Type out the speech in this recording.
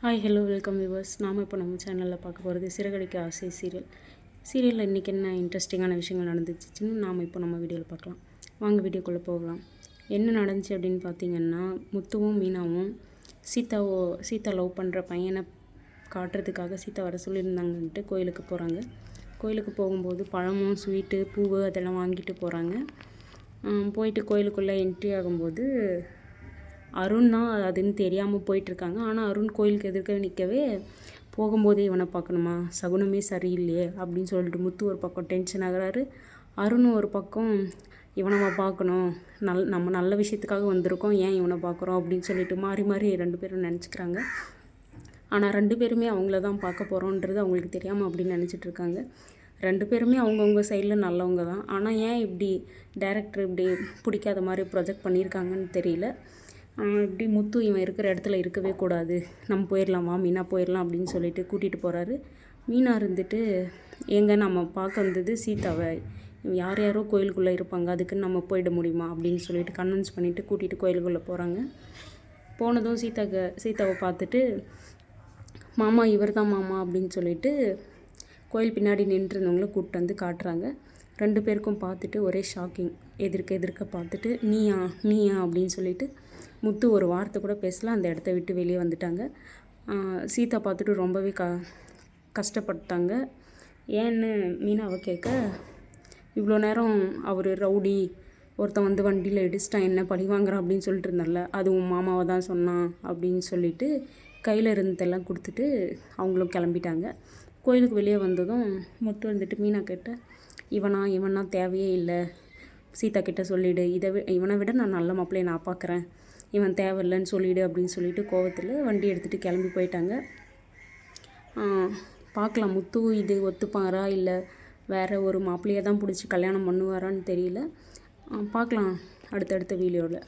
Hi hello welcome viewers. நாம் இப்போ நம்ம சேனலில் பார்க்க போகிறது சிறகடிக்க ஆசை சீரியலில் இன்றைக்கி என்ன இன்ட்ரெஸ்டிங்கான விஷயங்கள் நடந்துச்சுன்னு நாம் இப்போ நம்ம வீடியோவில் பார்க்கலாம். வாங்க வீடியோக்குள்ளே போகலாம். என்ன நடந்துச்சு அப்படின்னு பார்த்தீங்கன்னா, முத்துவும் மீனாவும் சீதா லவ் பண்ணுற பையனை காட்டுறதுக்காக சீதா வர சொல்லியிருந்தாங்கன்ட்டு கோயிலுக்கு போகிறாங்க. கோயிலுக்கு போகும்போது பழமும் ஸ்வீட்டு பூவு அதெல்லாம் வாங்கிட்டு போகிறாங்க. போயிட்டு கோயிலுக்குள்ளே என்ட்ரி ஆகும்போது அருண் தான் அதுன்னு தெரியாமல் போயிட்டுருக்காங்க. ஆனால் அருண் கோயிலுக்கு எதிர்க்க நிற்கவே போகும்போதே இவனை பார்க்கணுமா, சகுனமே சரியில்லையே அப்படின்னு சொல்லிட்டு முத்து ஒரு பக்கம் டென்ஷன் ஆகுறாரு. அருண் ஒரு பக்கம் இவனை பார்க்கணும், நம்ம நல்ல விஷயத்துக்காக வந்திருக்கோம், ஏன் இவனை பார்க்குறோம் அப்படின்னு சொல்லிட்டு மாறி மாறி ரெண்டு பேரும் நினச்சிக்கிறாங்க. ஆனால் ரெண்டு பேருமே அவங்கள தான் பார்க்க போகிறோன்றது அவங்களுக்கு தெரியாமல் அப்படின்னு நினச்சிட்ருக்காங்க. ரெண்டு பேருமே அவங்கவுங்க சைடில் நல்லவங்க தான். ஆனால் ஏன் இப்படி டைரக்டர் இப்படி பிடிக்காத மாதிரி ப்ரொஜெக்ட் பண்ணியிருக்காங்கன்னு தெரியல. இப்படி முத்து இவன் இருக்கிற இடத்துல இருக்கவே கூடாது, நம்ம போயிடலாமா மீனா போயிடலாம் அப்படின்னு சொல்லிட்டு கூட்டிகிட்டு போகிறாரு. மீனா இருந்துட்டு எங்கே நம்ம பார்க்க வந்தது சீதாவை, யார் யாரோ கோயிலுக்குள்ளே இருப்பாங்க, அதுக்குன்னு நம்ம போயிட முடியுமா அப்படின்னு சொல்லிட்டு கன்வின்ஸ் பண்ணிவிட்டு கூட்டிகிட்டு கோயிலுக்குள்ளே போகிறாங்க. போனதும் சீதாவை பார்த்துட்டு மாமா இவர் தான் மாமா அப்படின்னு சொல்லிட்டு கோயில் பின்னாடி நின்றுருந்தவங்கள கூப்பிட்டு வந்து காட்டுறாங்க. ரெண்டு பேருக்கும் பார்த்துட்டு ஒரே ஷாக்கிங். எதிர்க்க பார்த்துட்டு நீயா அப்படின்னு சொல்லிட்டு முத்து ஒரு வார்த்தை கூட பேசல, அந்த இடத்த விட்டு வெளியே வந்துட்டாங்க. சீதா பார்த்துட்டு ரொம்பவே கஷ்டப்பட்டாங்க. ஏன்னு மீனாவை கேட்க, இவ்வளோ நேரம் அவர் ரவுடி ஒருத்தன் வந்து வண்டியில் இடிச்சிட்டான், என்ன பழி வாங்குறான் அப்படின்னு சொல்லிட்டு இருந்தால, அதுவும் மாமாவை தான் சொன்னான் அப்படின்னு சொல்லிட்டு கையில் இருந்ததெல்லாம் கொடுத்துட்டு அவங்களும் கிளம்பிட்டாங்க. கோயிலுக்கு வெளியே வந்ததும் முத்து வந்துட்டு மீனா கேட்ட, இவனா தேவையே இல்லை, சீதா கிட்ட சொல்லிவிடு, இவனை விட நான் நல்ல மாப்பிள்ளையை நான் பார்க்குறேன், இவன் தேவையில்லைன்னு சொல்லிவிடு அப்படின்னு சொல்லிட்டு கோவத்தில் வண்டி எடுத்துகிட்டு கிளம்பி போயிட்டாங்க. பார்க்கலாம் முத்து இது ஒத்துப்பாரா இல்லை வேறு ஒரு மாப்பிள்ளையை தான் பிடிச்சி கல்யாணம் பண்ணுவாரான்னு தெரியல. பார்க்கலாம் அடுத்தடுத்த வீடியோவில்.